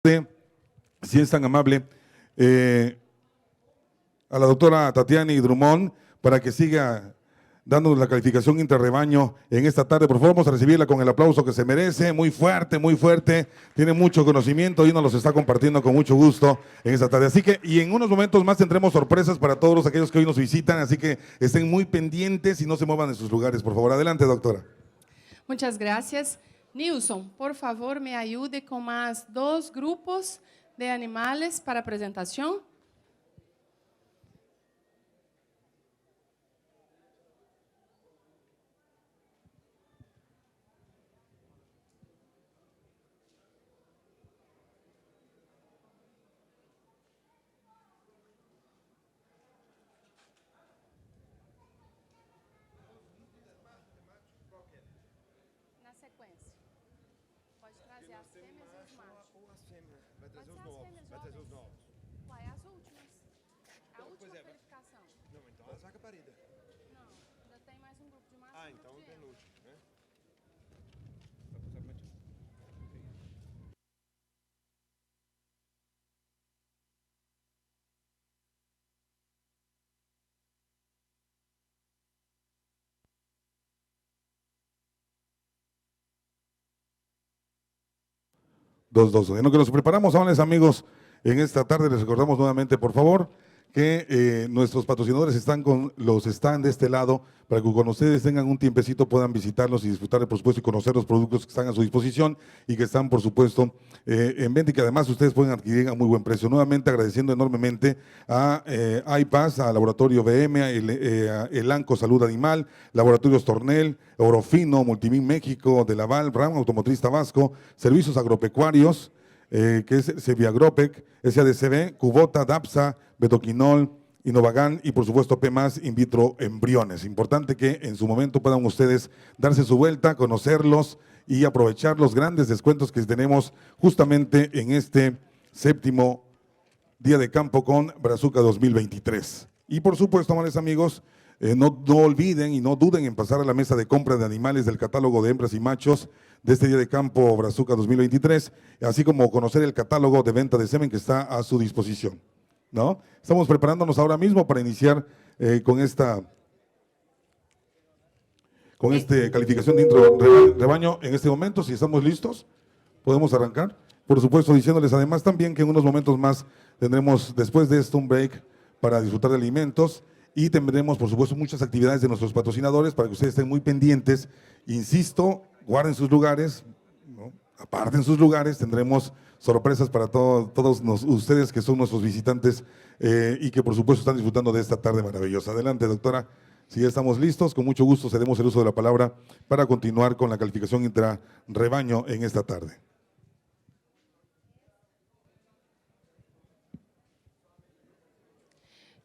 usted, si es tan amable, a la doctora Tatiani Drummond para que siga dándonos la calificación interrebaño en esta tarde. Por favor, vamos a recibirla con el aplauso que se merece, muy fuerte, tiene mucho conocimiento y nos los está compartiendo con mucho gusto en esta tarde. Así que, y en unos momentos más tendremos sorpresas para todos aquellos que hoy nos visitan, así que estén muy pendientes y no se muevan de sus lugares, por favor. Adelante, doctora. Muchas gracias. Nilson, por favor, me ayude con más 2 grupos de animales para presentación. Na sequência. Pode trazer as fêmeas e os machos. Vai trazer os novos. Uai, as últimas. A última verificação. Não, então as vacas paridas. Não, ainda tem mais um grupo de macho. Ah, então o penúltimo, né? Dos. En lo que nos preparamos, amables amigos, en esta tarde les recordamos nuevamente, por favor, que nuestros patrocinadores están con los stands de este lado para que cuando ustedes tengan un tiempecito puedan visitarlos y disfrutar, por supuesto, y conocer los productos que están a su disposición y que están, por supuesto, en venta y que además ustedes pueden adquirir a muy buen precio. Nuevamente agradeciendo enormemente a iPass, a Laboratorio BM, a Elanco Salud Animal, Laboratorios Tornel, Orofino, Multimin México, De Laval, Ram Automotriz Tabasco, Servicios Agropecuarios, que es Seviagropec, SADCB, Cubota, Dapsa, Betoquinol, Innovagan y por supuesto P+, in vitro embriones. Importante que en su momento puedan ustedes darse su vuelta, conocerlos y aprovechar los grandes descuentos que tenemos justamente en este 7º día de campo con Brazuca 2023. Y por supuesto, amables amigos, no olviden y no duden en pasar a la mesa de compra de animales del catálogo de hembras y machos de este día de campo Brazuca 2023, así como conocer el catálogo de venta de semen que está a su disposición, ¿no? Estamos preparándonos ahora mismo para iniciar con esta calificación de intro rebaño. En este momento, si estamos listos, podemos arrancar. Por supuesto, diciéndoles además también que en unos momentos más tendremos después de esto un break para disfrutar de alimentos. Y tendremos, por supuesto, muchas actividades de nuestros patrocinadores para que ustedes estén muy pendientes. Insisto, guarden sus lugares, ¿no? Aparten sus lugares, tendremos sorpresas para todos ustedes que son nuestros visitantes y que, por supuesto, están disfrutando de esta tarde maravillosa. Adelante, doctora, si ya estamos listos, con mucho gusto cedemos el uso de la palabra para continuar con la calificación intrarrebaño en esta tarde.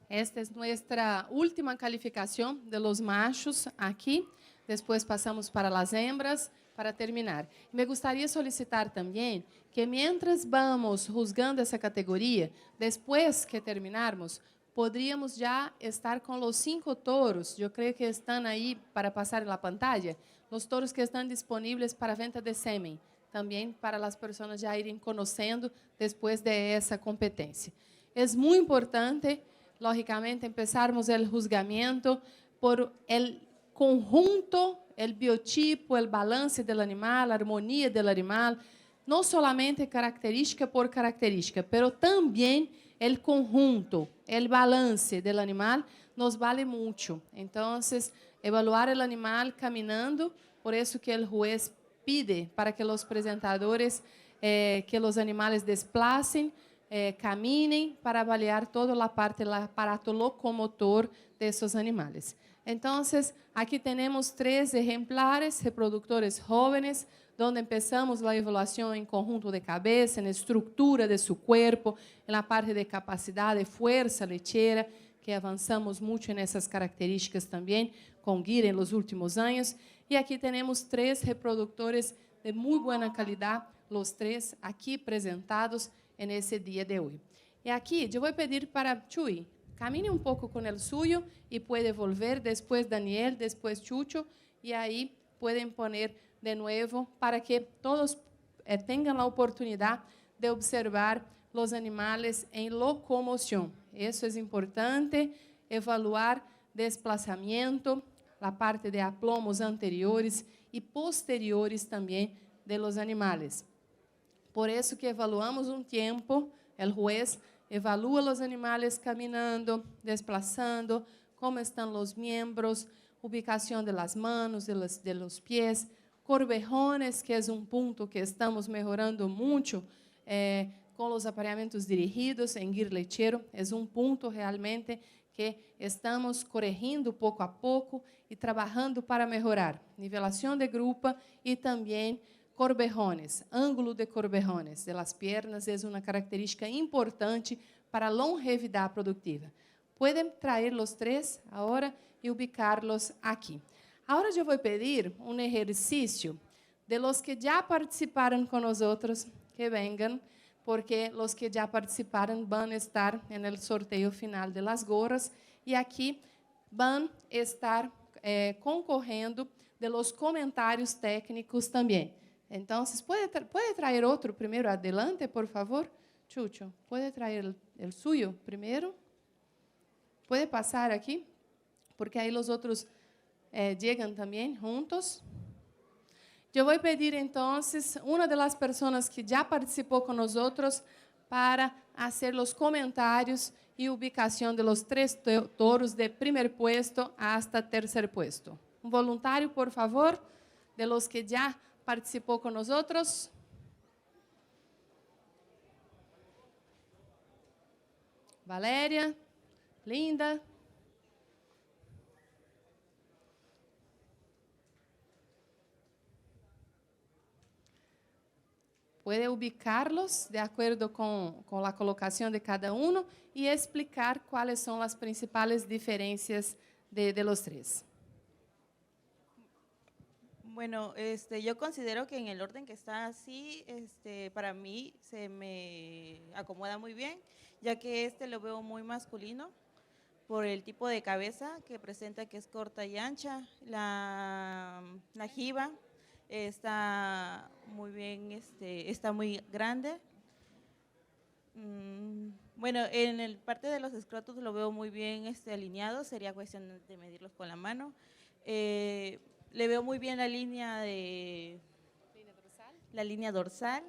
Esta es nuestra última calificación de los machos aquí. Después pasamos para las hembras para terminar. Me gustaría solicitar también que mientras vamos juzgando esa categoría, después que terminarmos, podríamos ya estar con los 5 toros, yo creo que están ahí para pasar en la pantalla, los toros que están disponibles para venta de semen, también para las personas ya irem conociendo después de esa competencia. Es muy importante, lógicamente, empezarmos el juzgamiento por el conjunto, el biotipo, el balance del animal, la armonía del animal, no solamente característica por característica, pero también el conjunto, el balance del animal nos vale mucho. Entonces, evaluar el animal caminando, por eso que el juez pide para que los presentadores, que los animales desplacen, caminem para avaliar toda a parte do aparato locomotor desses animais. Então, aqui temos 3 exemplares, reprodutores jovens, onde começamos a avaliação em conjunto de cabeça, na estrutura de seu corpo, na parte de capacidade, força lecheira, que avançamos muito nessas características também, com Guira nos últimos anos. E aqui temos 3 reprodutores de muito boa qualidade, os 3 aqui apresentados nesse dia de hoje. E aqui, eu vou pedir para Chuy, camine um pouco com o suyo e pode volver, depois Daniel, depois Chucho, e aí podem poner de novo para que todos tenham a oportunidade de observar os animais em locomoção. Isso é importante, evaluar desplazamento, a parte de aplomos anteriores e posteriores também de los animales. Por isso que evaluamos um tempo, o juez evalúa os animais caminhando, desplazando, como estão os miembros, ubicação de las manos, de los pies, corvejones, que é um ponto que estamos melhorando muito com os aparelhamentos dirigidos em guir lechero. É um ponto realmente que estamos corrigindo pouco a pouco e trabalhando para melhorar. Nivelação de grupa e também corvejones, ângulo de corvejones de las piernas é uma característica importante para a longevidade produtiva. Podem trazer os três agora e ubicar-los aqui. Agora eu vou pedir um exercício de los que já participaram com nós outros que venham, porque os que já participaram vão estar no sorteio final de las gorras e aqui vão estar concorrendo de los comentários técnicos também. Então, pode trazer outro primeiro adelante, por favor? Chucho, pode trazer o suyo primeiro? Pode passar aqui? Porque aí os outros chegam também juntos. Eu vou pedir, então, uma das pessoas que já participou com nós outros para fazer os comentários e ubicação de los três touros de primeiro puesto hasta terceiro puesto. Um voluntário, por favor, de los que já participou com nós outros. Valéria, Linda. Pode ubicar-los de acordo com a colocação de cada um e explicar quais são as principais diferenças de los tres. Bueno, yo considero que en el orden que está así, para mí se me acomoda muy bien, ya que lo veo muy masculino por el tipo de cabeza que presenta, que es corta y ancha. La jiba está muy bien, está muy grande. Bueno, en el parte de los escrotos lo veo muy bien alineado, sería cuestión de medirlos con la mano. Le veo muy bien la línea dorsal.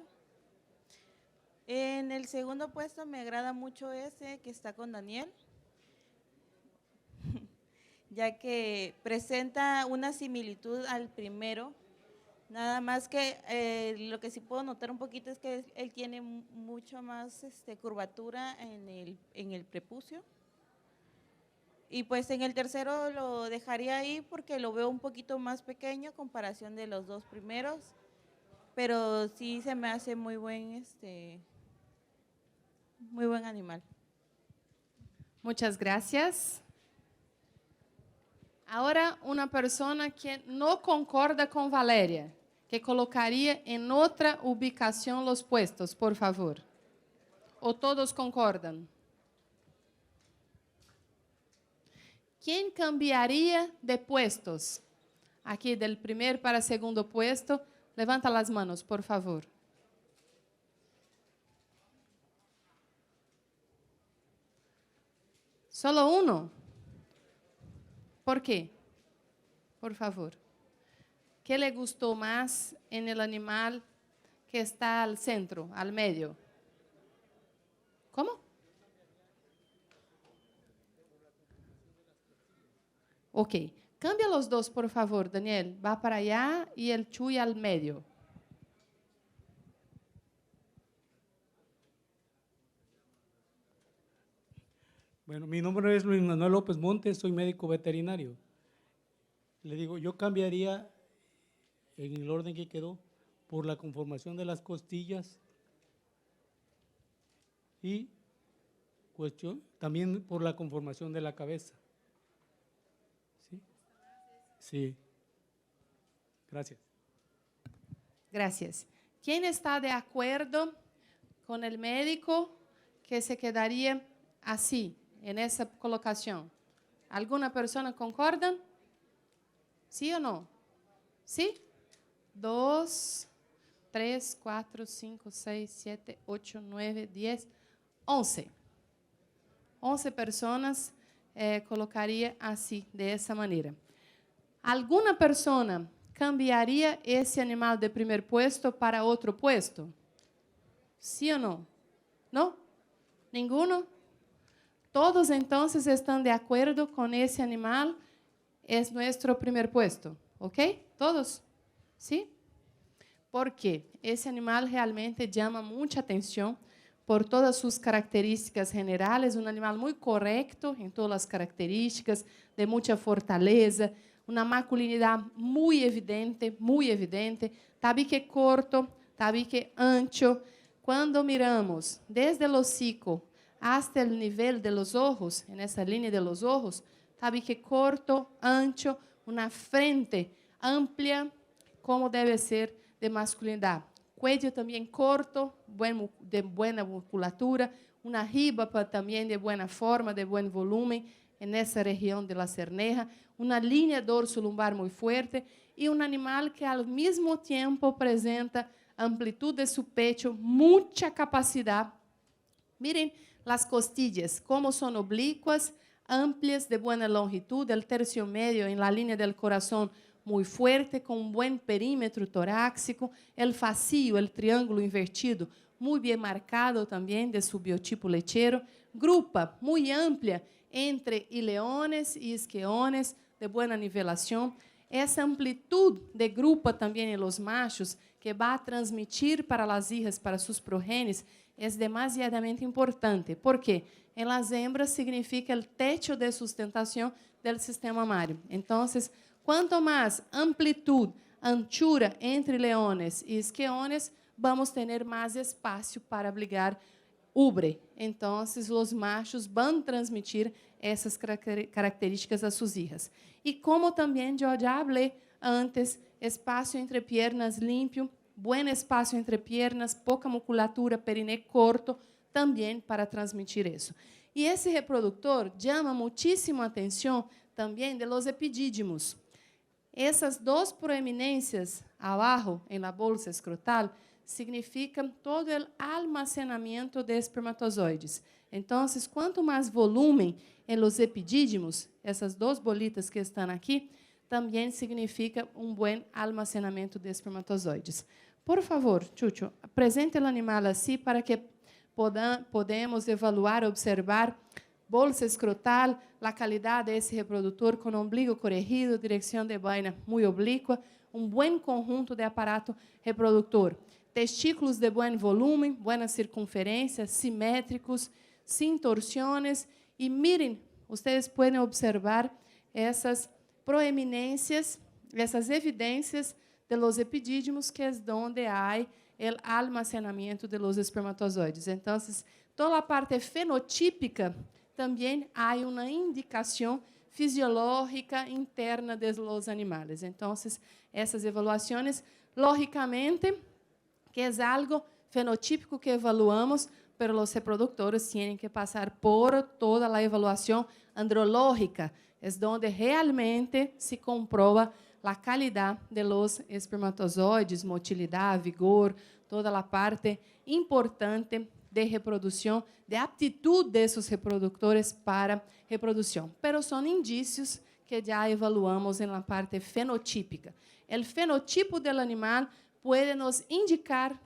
En el segundo puesto me agrada mucho ese que está con Daniel, ya que presenta una similitud al primero. Nada más que lo que sí puedo notar un poquito es que él tiene mucho más curvatura en el prepucio. Y pues en el tercero lo dejaría ahí porque lo veo un poquito más pequeño a comparación de los dos primeros, pero sí se me hace muy buen animal. Muchas gracias. Agora, uma pessoa que não concorda com Valéria, que colocaria em outra ubicação os puestos, por favor. Ou todos concordam? Quem cambiaria de puestos? Aqui, del primeiro para segundo puesto, levanta as mãos, por favor. Solo uno? ¿Por qué? Por favor. ¿Qué le gustó más en el animal que está al centro, al medio? ¿Cómo? Ok. Cambia los dos, por favor, Daniel. Va para allá y el Chuy al medio. Bueno, mi nombre es Luis Manuel López Montes, soy médico veterinario. Le digo, yo cambiaría en el orden que quedó por la conformación de las costillas y también por la conformación de la cabeza. ¿Sí? Sí. Gracias. Gracias. ¿Quién está de acuerdo con el médico que se quedaría así, en esa colocación? ¿Alguna persona concorda? ¿Sí o no? ¿Sí? 2, 3, 4, 5, 6, 7, 8, 9, 10, 11. 11 pessoas colocaria assim, dessa maneira. Alguma pessoa cambiaria esse animal de primeiro puesto para outro puesto? Sim ou não? Não? Ninguno? Todos, então, estão de acordo com esse animal? É nosso primeiro puesto, ok? Todos? Sim? Porque esse animal realmente chama muita atenção por todas suas características generais, um animal muito correto em todas as características, de muita fortaleza, uma masculinidade muito evidente, tabique corto, tabique ancho. Quando miramos desde o hocico hasta o nível de los ojos, nessa linha de los ojos, tabique corto, ancho, uma frente ampla, como deve ser de masculinidade. Cuello também corto, de boa musculatura, uma riba também de boa forma, de bom volume, nessa região de la cerneja, uma linha dorso-lumbar muito forte e um animal que, ao mesmo tempo, apresenta amplitude de seu pecho, muita capacidade. Miren as costillas, como são oblíquas, amplias, de boa longitud, o tercio medio em la linha del corazón muito forte, com um bom perímetro torácico, o facio, o triângulo invertido, muito bem marcado também de seu biotipo lechero, grupa muito ampla entre ileones e isquiones, de boa nivelação, essa amplitude de grupa também em los machos, que vai transmitir para as hijas, para seus progenies, é demasiadamente importante. Por quê? Em las hembras significa o techo de sustentação do sistema mamário. Então, quanto mais amplitude, anchura entre leones e isquiones, vamos ter mais espaço para abrigar ubre. Então, os machos vão transmitir essas características a suas hijas. E como também eu já falei antes, espaço entre piernas limpo, bom espaço entre piernas, pouca musculatura, periné corto, também para transmitir isso. E esse reprodutor chama muitíssimo a atenção também de los epidídimos. Essas duas proeminências abaixo, em la bolsa escrotal, significam todo o almacenamento de espermatozoides. Então, quanto mais volume em los epidídimos, essas duas bolitas que estão aqui, também significa um bom almacenamento de espermatozoides. Por favor, Chucho, apresente o animal assim para que podemos evaluar, observar bolsa escrotal, a qualidade desse reprodutor com ombligo corrigido, direção de vaina muito oblíqua, um bom conjunto de aparato reprodutor. Testículos de bom volume, boa circunferência, simétricos, sem torsiones. E miren, vocês podem observar essas proeminências, essas evidências de los epidídimos, que é onde há o almacenamento de los espermatozoides. Então, toda a parte fenotípica também há uma indicação fisiológica interna de los animais. Então, essas avaliações, logicamente, que é algo fenotípico que evaluamos, pero os reprodutores têm que passar por toda a avaliação andrológica, é onde realmente se comprova a qualidade de los espermatozoides, motilidade, vigor, toda a parte importante de reprodução, de aptitude desses reprodutores para reprodução. Pero são indícios que já evaluamos na parte fenotípica. O fenotipo do animal pode nos indicar,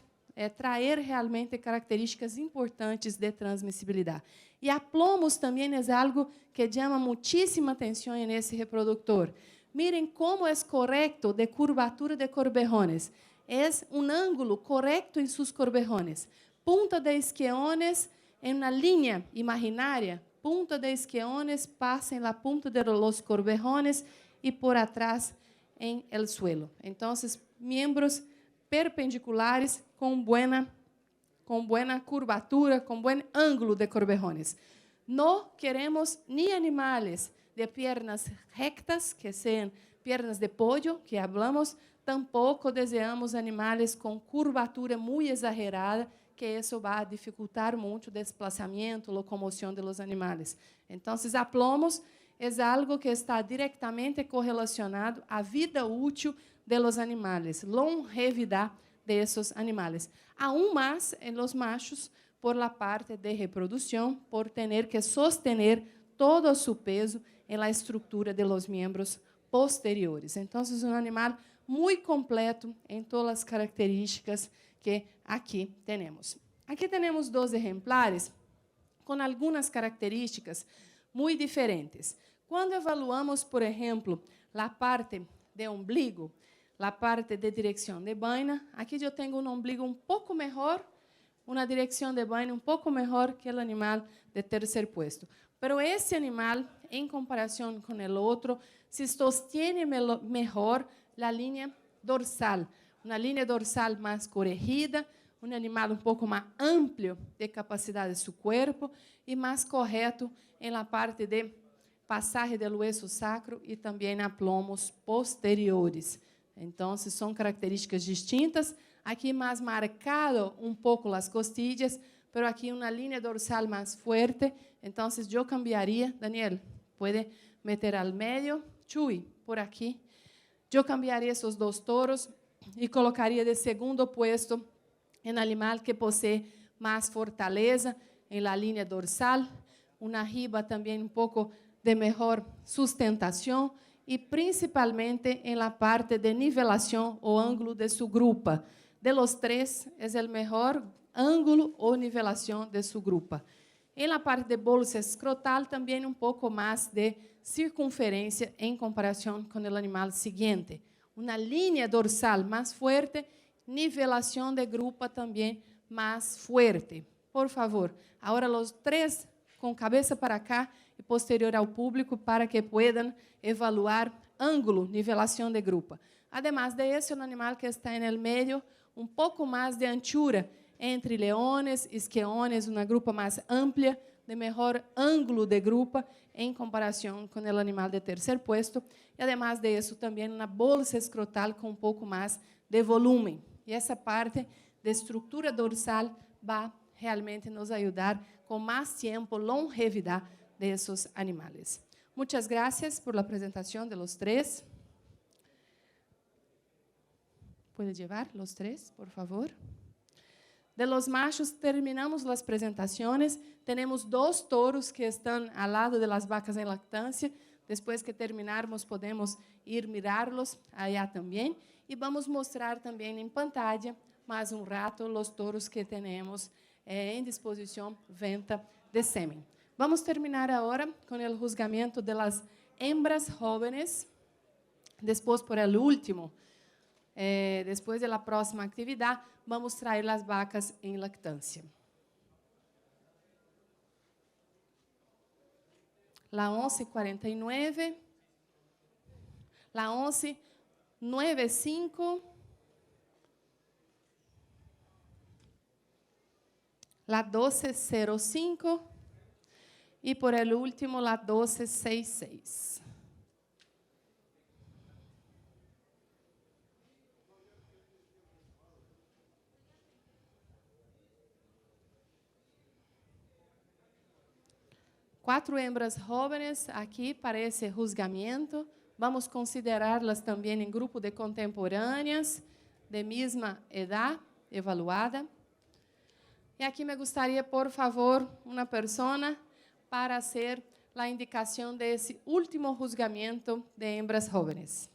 trazer realmente características importantes de transmissibilidade. E a plomos também é algo que chama muitíssima atenção nesse reprodutor. Miren como é correto de curvatura de corbejones. É um ângulo correto em seus corbejones. Punta de isquiones em uma linha imaginária. Punta de isquiones passa em la punta de los corbejones e por atrás em el suelo. Então, membros perpendiculares com buena curvatura, com bom ângulo de corbejones. Não queremos nem animais de piernas rectas, que sejam piernas de pollo, que hablamos, tampouco desejamos animais com curvatura muito exagerada, que isso vai dificultar muito o desplazamento, locomoção de los animais. Então, aplomos é algo que está diretamente correlacionado à vida útil de los animais, longevidade de esos animales. Aún más en los machos por la parte de reproducción, por tener que sostener todo su peso en la estructura de los miembros posteriores. Entonces, un animal muy completo en todas las características que aquí tenemos. Aquí tenemos 2 ejemplares con algunas características muy diferentes. Cuando evaluamos, por ejemplo, la parte de ombligo, la parte de dirección de vaina, aquí yo tengo un ombligo un poco mejor, una dirección de vaina un poco mejor que el animal de tercer puesto. Pero ese animal, en comparación con el otro, se sostiene mejor la línea dorsal, una línea dorsal más corregida, un animal un poco más amplio de capacidad de su cuerpo y más correcto en la parte de pasaje del hueso sacro y también aplomos posteriores. Entonces, son características distintas. Aquí más marcado un poco las costillas, pero aquí una línea dorsal más fuerte. Entonces, yo cambiaría, Daniel, puede meter al medio, Chuy, por aquí. Yo cambiaría esos 2 toros y colocaría de segundo puesto en animal que posee más fortaleza en la línea dorsal, una riba también un poco de mejor sustentación y principalmente en la parte de nivelación o ángulo de su grupa. De los 3, es el mejor ángulo o nivelación de su grupa. En la parte de bolsa escrotal también un poco más de circunferencia en comparación con el animal siguiente. Una línea dorsal más fuerte, nivelación de grupa también más fuerte. Por favor, ahora los 3 con cabeza para acá y posterior ao público para que puedan evaluar ángulo, nivelación de grupa. Además de eso, el animal que está en el medio, un poco más de anchura entre leones, isquiones, una grupa más amplia, de mejor ángulo de grupa en comparación con el animal de tercer puesto. Y además de eso, también una bolsa escrotal con un poco más de volumen. Y esa parte de estructura dorsal va realmente nos ayudar con más tiempo, longevidad de esos animales. Muchas gracias por la presentación de los 3. ¿Puede llevar los 3, por favor? De los machos terminamos las presentaciones. Tenemos 2 toros que están al lado de las vacas en lactancia. Después que terminarmos, podemos ir mirarlos allá también. Y vamos mostrar también en pantalla, más un rato, los toros que tenemos en disposición venta de semen. Vamos terminar ahora con el juzgamiento de las hembras jóvenes. Después, por el último, después de la próxima actividad, vamos traer las vacas en lactancia. La 11:49, la 11:95, la 12:05 y por el último la 12:66. Cuatro hembras jóvenes aqui para esse juzgamento. Vamos considerá-las também em grupo de contemporâneas, de mesma idade, evaluada. E aqui me gostaria, por favor, uma pessoa para fazer a indicação desse último juzgamento de hembras jóvenes.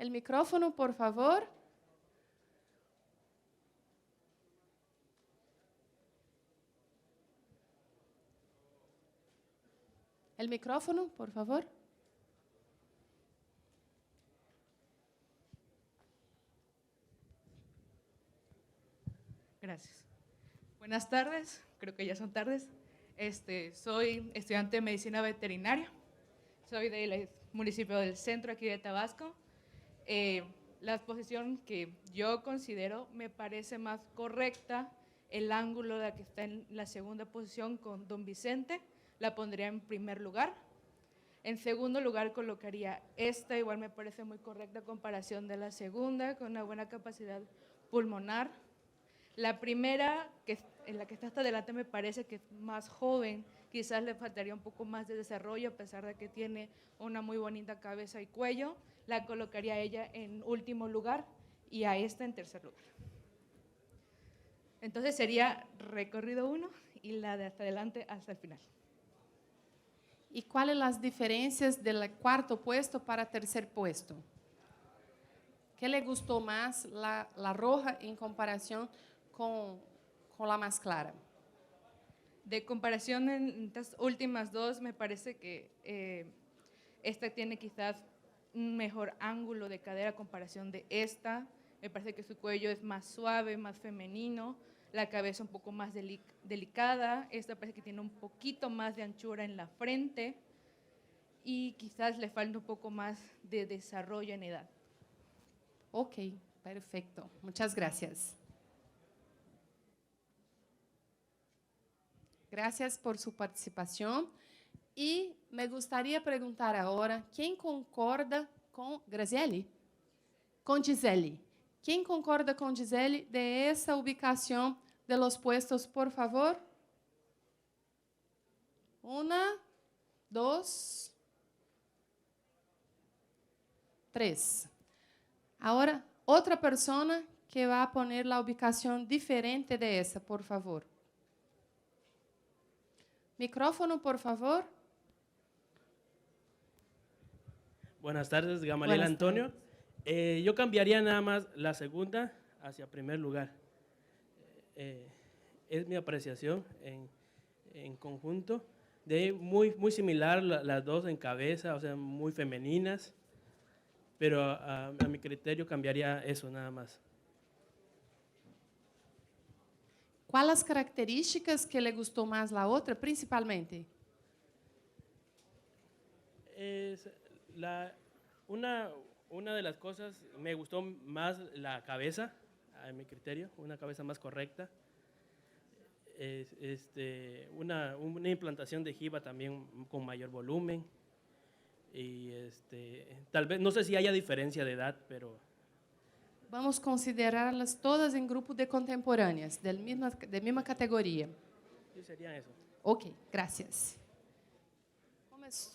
O micrófono, por favor. El micrófono, por favor. Gracias. Buenas tardes, creo que ya son tardes. Soy estudiante de medicina veterinaria. Soy del municipio del centro, aquí de Tabasco. La exposición que yo considero me parece más correcta, el ángulo de la que está en la segunda posición con don Vicente, la pondría en primer lugar. En segundo lugar colocaría esta, igual me parece muy correcta comparación de la segunda, con una buena capacidad pulmonar. La primera, en la que está hasta adelante, me parece que es más joven, quizás le faltaría un poco más de desarrollo, a pesar de que tiene una muy bonita cabeza y cuello. La colocaría ella en último lugar. y a esta en tercer lugar. Entonces sería recorrido 1 y la de hasta adelante hasta el final. ¿Y cuáles las diferencias del cuarto puesto para tercer puesto? ¿Qué le gustó más la roja en comparación con la más clara? De comparación en estas últimas dos, me parece que esta tiene quizás un mejor ángulo de cadera a comparación de esta. Me parece que su cuello es más suave, más femenino, la cabeza un poco más delicada. Esta parece que tiene un poquito más de anchura en la frente y quizás le falta un poco más de desarrollo en edad. Ok, perfecto. Muchas gracias. Gracias por su participación. Y me gustaría preguntar ahora, ¿quién concorda con Graziele? Con Gisele. ¿Quién concorda con Gisele de esa ubicación de los puestos, por favor? 1, 2, 3. Ahora, otra persona que va a poner la ubicación diferente de esa, por favor. Micrófono, por favor. Buenas tardes, Gamaliel Buenas Antonio. Yo cambiaría nada más la segunda hacia primer lugar. Es mi apreciación en conjunto. De ahí muy similar las dos en cabeza, o sea, muy femeninas. Pero a mi criterio cambiaría eso nada más. ¿Cuáles las características que le gustó más la otra, principalmente? Una de las cosas, me gustó más la cabeza, a mi criterio, una cabeza más correcta. Una implantación de jiba también con mayor volumen. Y tal vez, no sé si haya diferencia de edad, pero... Vamos considerarlas todas en grupo de contemporáneas, de misma categoría. Sí, sería eso. Ok, gracias.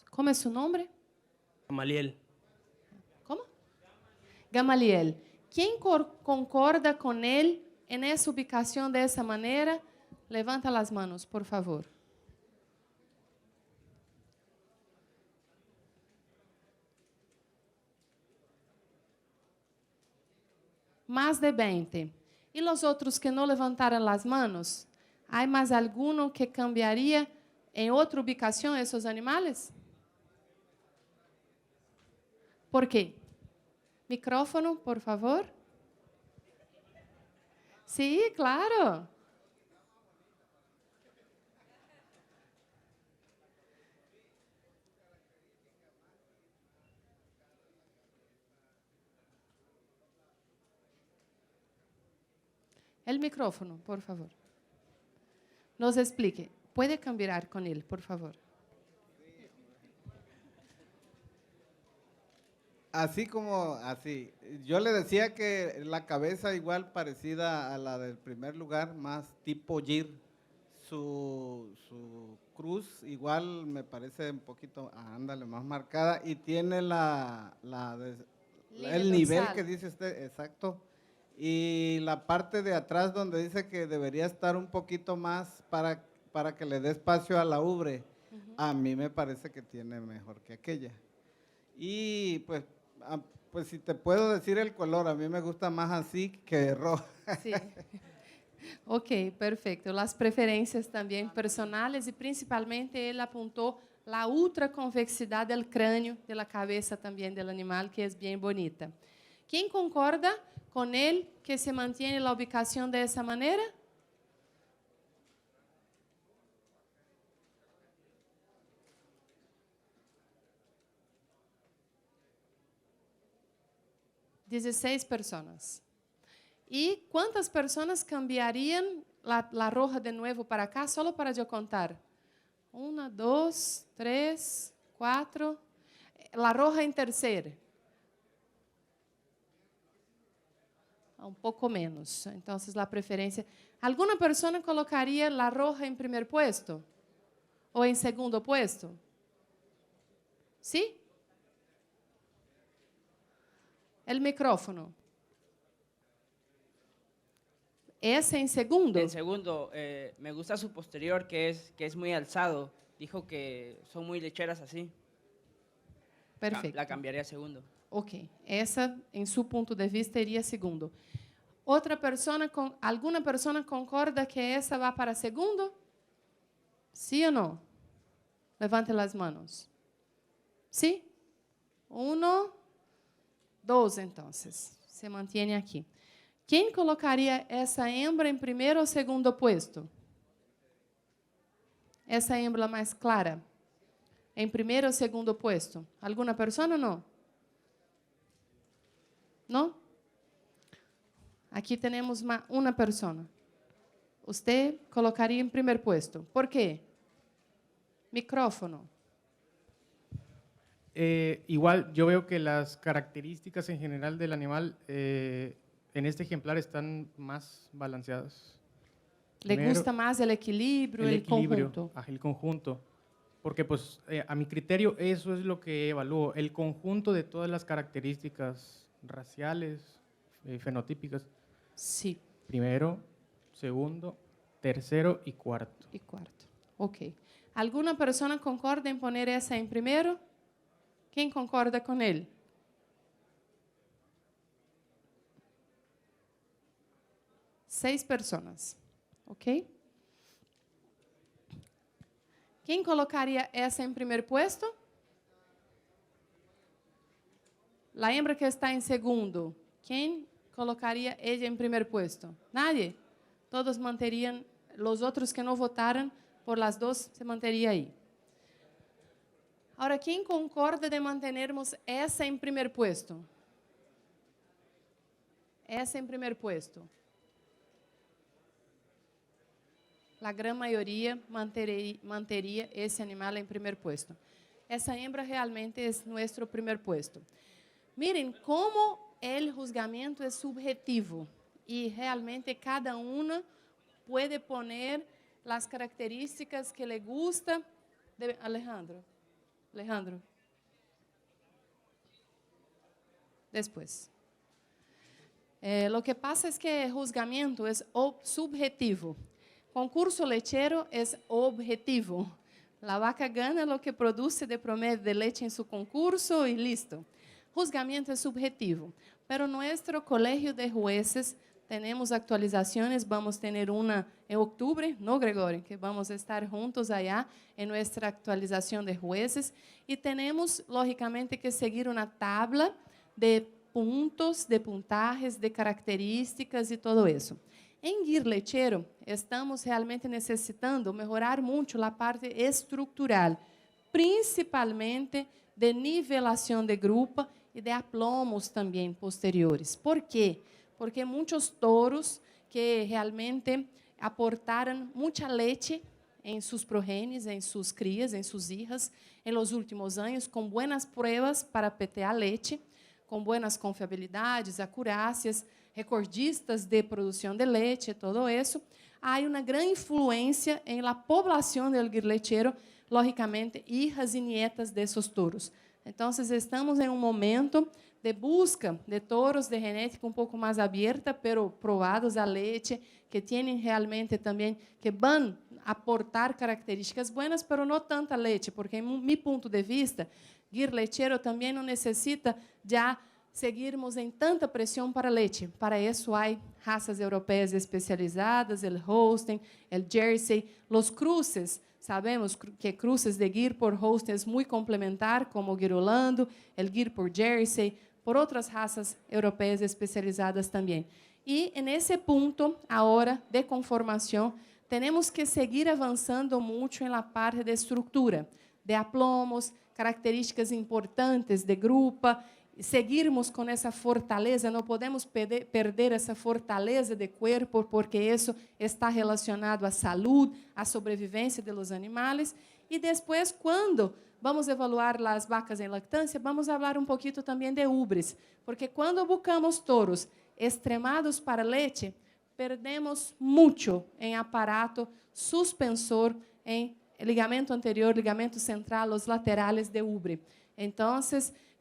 ¿Cómo es su nombre? Gamaliel. ¿Cómo? Gamaliel. ¿Quién concorda con él en esa ubicación de esa manera? Levanta las manos, por favor. Más de 20. ¿Y los otros que no levantaron las manos? ¿Hay más alguno que cambiaría en otra ubicación esos animales? ¿Por qué? Micrófono, por favor. Sí, claro. El micrófono, por favor. Nos explique. ¿Puede cambiar con él, por favor? Así como así. Yo le decía que la cabeza igual parecida a la del primer lugar, más tipo Gir. Su cruz igual me parece un poquito, ándale, más marcada. Y tiene el nivel dorsal. que dice usted, exacto. Y la parte de atrás donde dice que debería estar un poquito más para que le dé espacio a la ubre. A mí me parece que tiene mejor que aquella. Y pues si te puedo decir el color, a mí me gusta más así que rojo. Sí. Ok, perfecto. Las preferencias también personales y principalmente él apuntó la ultraconvexidad del cráneo, de la cabeza también del animal, que es bien bonita. ¿Quién concorda con él que se mantiene la ubicación de esa manera? ¿16 personas? ¿Y cuántas personas cambiarían la roja de nuevo para acá, solo para yo contar? 1, 2, 3, 4. La roja en tercer. Un poco menos. Entonces, la preferencia. ¿Alguna persona colocaría la roja en primer puesto? ¿O en segundo puesto? ¿Sí? El micrófono. Essa em segundo? En segundo, me gusta su posterior, que es muy alzado. Dijo que son muy lecheras así. Perfeito. La cambiaría a segundo. Ok. Essa, em seu ponto de vista, iria segundo. Alguma pessoa concorda que essa vá para segundo? Sim ou não? Levante as mãos. Sim? 1, 2, então. Se mantém aqui. Quem colocaria essa hembra em primeiro ou segundo posto? Essa hembra mais clara? Em primeiro ou segundo posto? Alguma pessoa ou não? Não? Aqui temos uma pessoa. Você colocaria em primeiro posto. ¿Por quê? Micrófono. Igual, yo veo que las características en general del animal en este ejemplar están más balanceadas. Le Primero, gusta más el equilibrio, el conjunto. El conjunto. Porque, pues, a mi criterio, eso es lo que evalúo. El conjunto de todas las características raciales, fenotípicas. Sí. Primero, segundo, tercero y cuarto. E quarto. Ok. Alguma pessoa concorda em poner essa em primeiro? Quem concorda com ele? Seis pessoas. Ok? Quem colocaria essa em primeiro posto? A hembra que está em segundo. Quem colocaria ela em primeiro posto? Nadie? Todos manteriam, os outros que não votaram por las duas se manteria aí. Agora, quem concorda de mantermos essa em primeiro posto? Essa em primeiro posto. A grande maioria manteria esse animal em primeiro posto. Essa hembra realmente é nosso primeiro posto. Miren como o juzgamento é subjetivo e realmente cada uma pode poner as características que lhe gusta. Alejandro. Después. Lo que pasa es que el juzgamiento es subjetivo. Concurso lechero es objetivo. La vaca gana lo que produce de promedio de leche en su concurso y listo. Juzgamiento es subjetivo. Pero nuestro colegio de jueces tenemos actualizaciones. Vamos a tener una en octubre, ¿no, Gregorio? Que vamos a estar juntos allá en nuestra actualización de jueces. Y tenemos, lógicamente, que seguir una tabla de puntos, de puntajes, de características y todo eso. En GIR Lechero, estamos realmente necesitando mejorar mucho la parte estructural, principalmente de nivelación de grupa y de aplomos también posteriores. ¿Por qué? Porque muchos toros que realmente aportaram muita leite em seus progenes, em suas crias, em suas hijas, em los últimos anos, com buenas pruebas para PTA leite, com buenas confiabilidades, acurácias, recordistas de produção de leite, todo isso. Há uma grande influência em la poblação del gir lechero, lógicamente, hijas e nietas desses touros. Então, estamos em um momento de busca de touros de genética um pouco mais aberta, pero provados a leite, que têm realmente também, que vão aportar características buenas, pero não tanta leite, porque, em meu ponto de vista, gir lechero também não necessita já seguirmos em tanta pressão para leite. Para isso, há raças europeias especializadas, o Holstein, o Jersey, os cruces. Sabemos que cruces de gir por Holstein é muito complementar, como o gir holando, o gir por Jersey, por outras raças europeias especializadas também. E, nesse ponto, agora, de conformação, temos que seguir avançando muito na parte de estrutura, de aplomos, características importantes de grupa, seguirmos com essa fortaleza, não podemos perder essa fortaleza de corpo, porque isso está relacionado à saúde, à sobrevivência dos animais. E depois, quando vamos evaluar as vacas em lactância, vamos falar um pouquinho também de ubres, porque quando buscamos touros extremados para leite, perdemos muito em aparato suspensor, em ligamento anterior, ligamento central, os laterais de ubre. Então,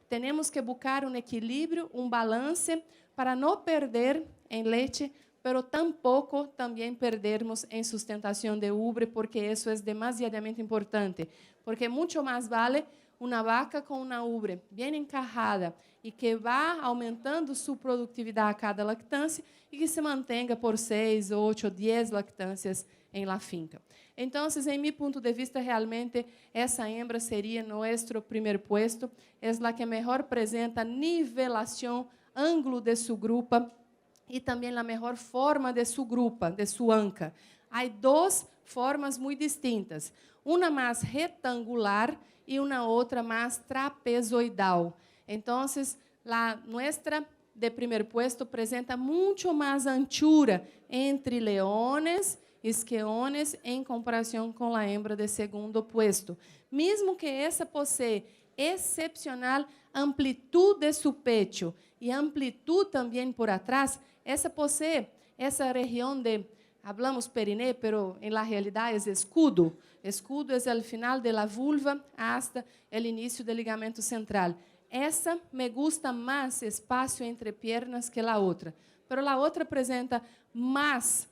temos que buscar um equilíbrio, um balance, para não perder em leite pero tampoco también perdermos en sustentación de ubre, porque eso es demasiadamente importante, porque mucho más vale una vaca con una ubre bien encajada y que va aumentando su productividad a cada lactancia y que se mantenga por 6, 8, 10 lactancias en la finca. Entonces, en mi punto de vista, realmente esa hembra sería nuestro primer puesto, es la que mejor presenta nivelación, ángulo de su grupa y también la mejor forma de su grupa, de su anca. Hay dos formas muy distintas, una más rectangular y una otra más trapezoidal. Entonces, la nuestra de primer puesto presenta mucho más anchura entre leones, isquiones, en comparación con la hembra de segundo puesto. Mismo que essa posee excepcional amplitud de su pecho y amplitud también por atrás, essa posee esa región de, hablamos periné, pero en la realidad es escudo. Escudo es el final de la vulva hasta el inicio del ligamento central. Essa me gusta más espacio entre piernas que la otra, pero la otra presenta más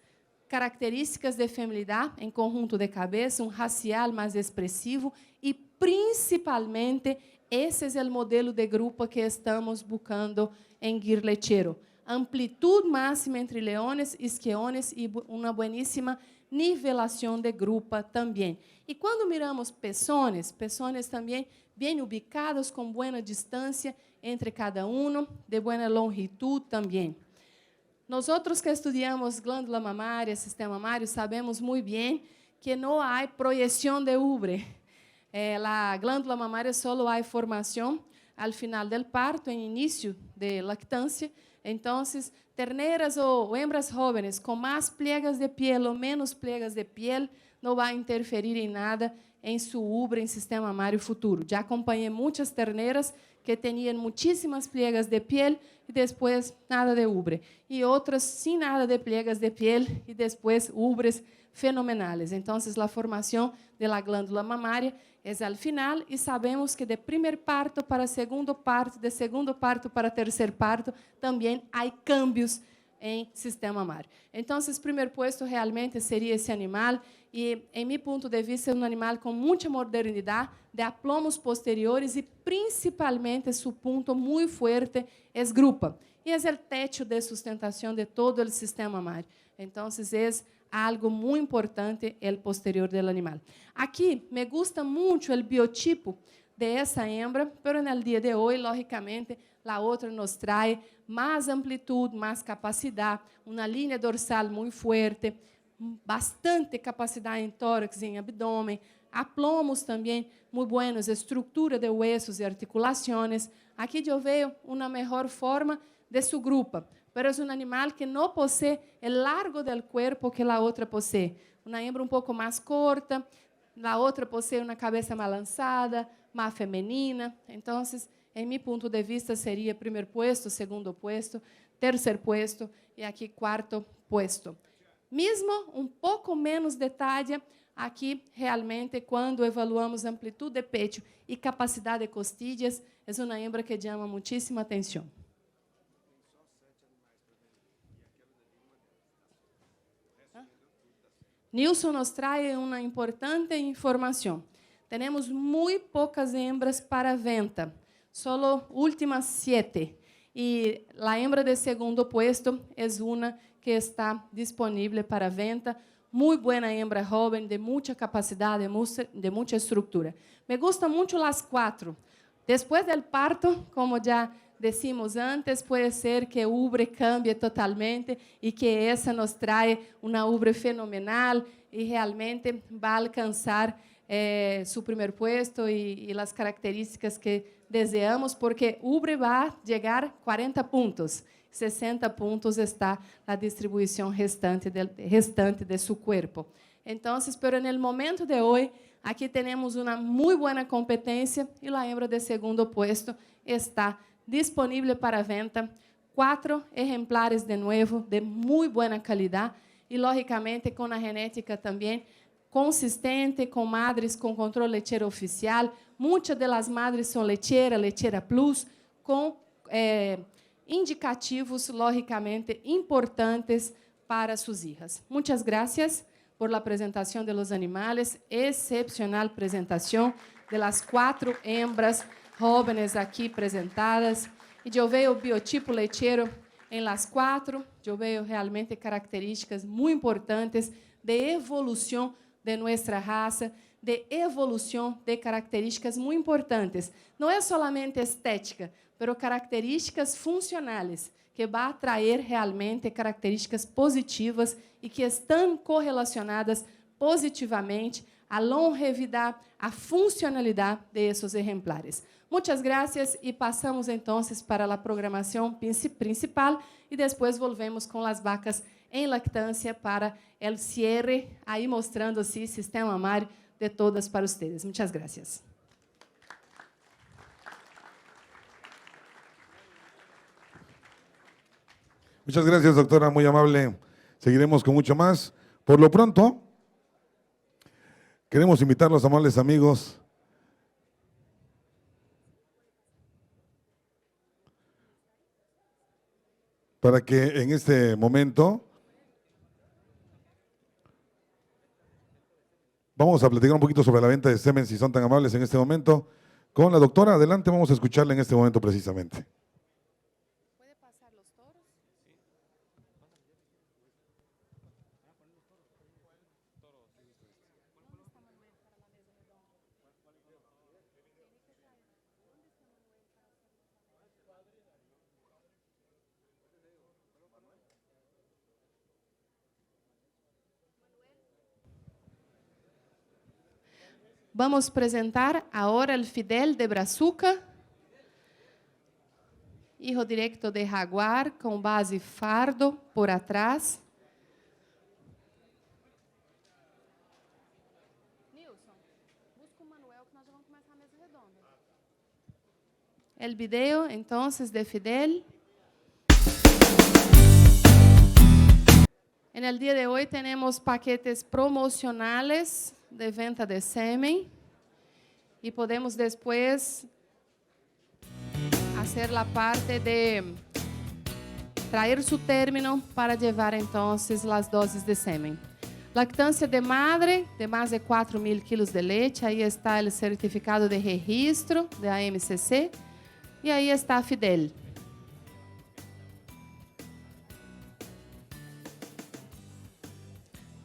características de feminilidade em conjunto de cabeça, racial mais expressivo e, principalmente, esse é o modelo de grupo que estamos buscando em Guir Lechero. Amplitude máxima entre leones, isquiones e uma bueníssima nivelação de grupo também. E quando miramos pezones, pezones também bem ubicados, com boa distância entre cada um, de boa longitud também. Nós que estudamos glândula mamária, sistema mamário, sabemos muito bem que não há projeção de ubre. A glândula mamária só há formação ao final do parto, em início de lactância. Então, terneras ou hembras jóvenes com mais pliegas de piel ou menos pliegas de piel não vai interferir em nada em seu ubre, em sistema mamário futuro. Já acompanhei muitas terneras que tinham muitíssimas pliegas de piel e depois nada de ubre. E outras sem nada de pliegas de piel e depois ubres fenomenales. Então, a formação da glândula mamária é ao final e sabemos que de primeiro parto para segundo parto, de segundo parto para terceiro parto, também há cambios em sistema mamário. Então, o primeiro posto realmente seria esse animal e, em meu ponto de vista, é um animal com muita modernidade, de aplomos posteriores e, principalmente, seu ponto muito forte é grupa. E é o teto de sustentação de todo o sistema mamário. Então, é algo muito importante o posterior do animal. Aqui, me gusta muito o biotipo de essa hembra, mas no dia de hoje, logicamente, a outra nos traz mais amplitude, mais capacidade, uma linha dorsal muito forte, bastante capacidade em tórax e em abdômen, aplomos também muito buenos, estrutura de huesos e articulações. Aqui eu vejo uma melhor forma de sua grupa, mas é um animal que não possui o largo do corpo que a outra possui. Uma hembra um pouco mais corta, a outra possui uma cabeça mais lançada, mais feminina. Então, em meu ponto de vista, seria primeiro puesto, segundo puesto, terceiro puesto e aqui quarto puesto. Mesmo um pouco menos detalhe aqui, realmente, quando evaluamos amplitude de pecho e capacidade de costilhas, é uma hembra que chama muitíssima atenção. Nilson nos traz uma importante informação. Temos muito poucas hembras para venta, só últimas 7. E a hembra de segundo puesto é uma que está disponível para venta. Muito boa hembra jovem, de muita capacidade, de muita estrutura. Me gusta muito as 4. Depois do parto, como já decimos antes, pode ser que o ubre cambie totalmente e que essa nos traga uma ubre fenomenal e realmente vai alcançar seu primeiro puesto e as características que desejamos, porque ubre vai chegar a 40 pontos. 60 pontos está a distribuição restante de seu corpo. Então, pero no momento de hoje, aqui temos uma muito boa competência e a hembra de segundo puesto está disponível para venda. 4 exemplares de novo, de muito boa qualidade e, logicamente, com a genética também consistente, com madres com controle lecheiro oficial. Muitas das madres são lechera plus, com indicativos, logicamente, importantes para sus hijas. Muchas gracias por la presentación de los animales, excepcional presentación de las 4 hembras jóvenes aqui presentadas. E eu vejo o biotipo leiteiro em las 4, eu vejo realmente características muito importantes de evolução de nossa raça, de evolução de características muito importantes. Não é solamente estética, mas características funcionais, que vai atrair realmente características positivas e que estão correlacionadas positivamente à longevidade, à funcionalidade desses exemplares. Muitas graças e passamos então para a programação principal e depois volvemos com as vacas em lactância para o cierre, aí mostrando-se sistema mamário de todas para vocês. Muitas graças. Muchas gracias, doctora, muy amable. Seguiremos con mucho más. Por lo pronto, queremos invitar a los amables amigos para que en este momento vamos a platicar un poquito sobre la venta de semen, si son tan amables en este momento, con la doctora. Adelante, vamos a escucharla en este momento precisamente. Vamos apresentar agora o Fidel de Brazuca, hijo directo de Jaguar, com base fardo por atrás. Nilson, busca o Manuel que nós já vamos começar a mesa redonda. El video, entonces, de Fidel. En el día de hoy tenemos paquetes promocionales de venta de semen y podemos después hacer la parte de traer su término para llevar entonces las dosis de semen. Lactancia de madre de más de 4.000 kilos de leche, ahí está el certificado de registro de AMCC y ahí está Fidel.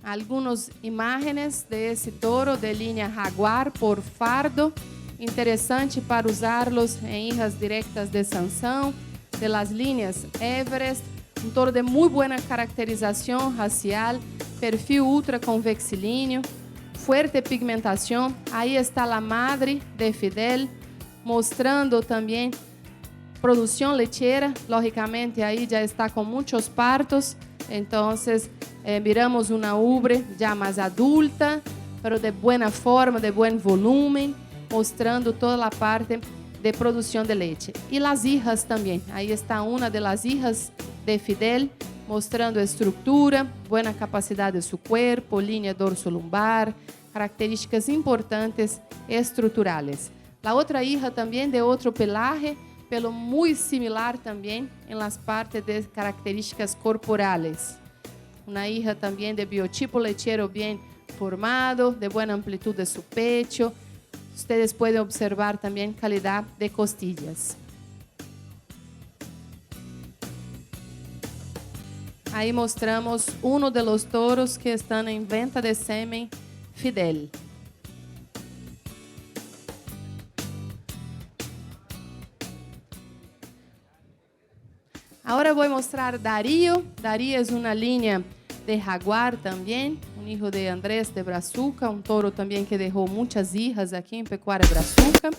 Algunas imágenes de esse toro de linha Jaguar por fardo, interessante para usá-los em hijas directas de sanção, de las linhas Everest, um toro de muito boa caracterização racial, perfil ultraconvexilíneo, fuerte pigmentação. Aí está a madre de Fidel, mostrando também produção lecheira, lógicamente aí já está com muitos partos. Entonces, miramos una ubre ya más adulta, pero de buena forma, de buen volumen, mostrando toda la parte de producción de leche. Y las hijas también. Ahí está una de las hijas de Fidel, mostrando estructura, buena capacidad de su cuerpo, línea dorso-lumbar, características importantes estruturales. La otra hija también de otro pelaje, pelo muy similar también en las partes de características corporales. Una hija también de biotipo lechero bien formado, de buena amplitud de su pecho. Ustedes pueden observar también calidad de costillas. Ahí mostramos uno de los toros que están en venta de semen, Fidel. Ahora voy a mostrar Darío. Darío es una línea de Jaguar también, un hijo de Andrés de Brazuca, un toro también que dejó muchas hijas aquí en Pecuaria Brazuca.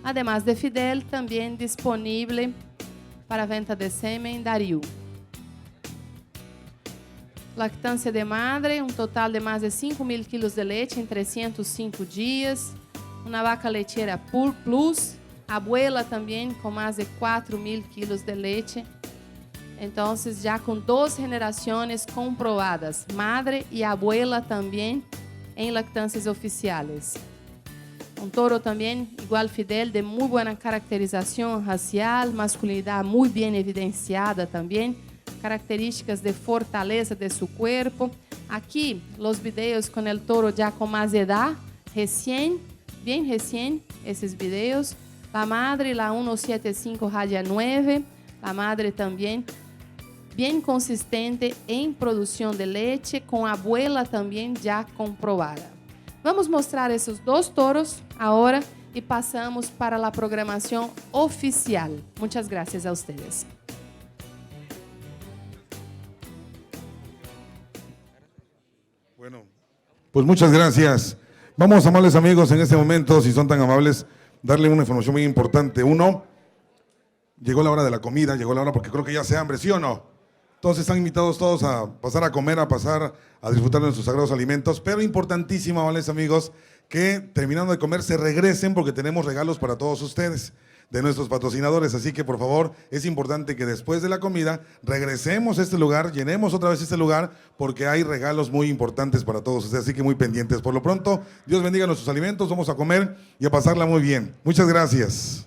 Además de Fidel, también disponible para venta de semen, Darío. Lactancia de madre, un total de más de 5.000 kilos de leche en 305 días. Una vaca lechera plus. Abuela também com mais de 4.000 kilos de leite. Então, já com 2 gerações comprovadas. Madre e abuela também em lactâncias oficiais. un toro también igual Fidel, de muy buena caracterización racial, masculinidad muy bien evidenciada también, características de fortaleza de su cuerpo. Aquí los videos con el toro ya con más edad, bien recién esos videos. La madre, la 175 raya 9, la madre también bien consistente en producción de leche, con abuela también ya comprobada. Vamos mostrar esos dos toros ahora y pasamos para la programación oficial. Muchas gracias a ustedes. Bueno, pues muchas gracias. Vamos, amables amigos, en este momento, si son tan amables, darle una información muy importante. Uno, llegó la hora de la comida, llegó la hora porque creo que ya hace hambre, ¿sí o no? Entonces están invitados todos a pasar a comer, a pasar a disfrutar de nuestros sagrados alimentos, pero importantísimo, amables amigos, que terminando de comer se regresen porque tenemos regalos para todos ustedes, de nuestros patrocinadores, así que por favor es importante que después de la comida regresemos a este lugar, llenemos otra vez este lugar porque hay regalos muy importantes para todos ustedes, así que muy pendientes. Por lo pronto, Dios bendiga nuestros alimentos, vamos a comer y a pasarla muy bien. Muchas gracias.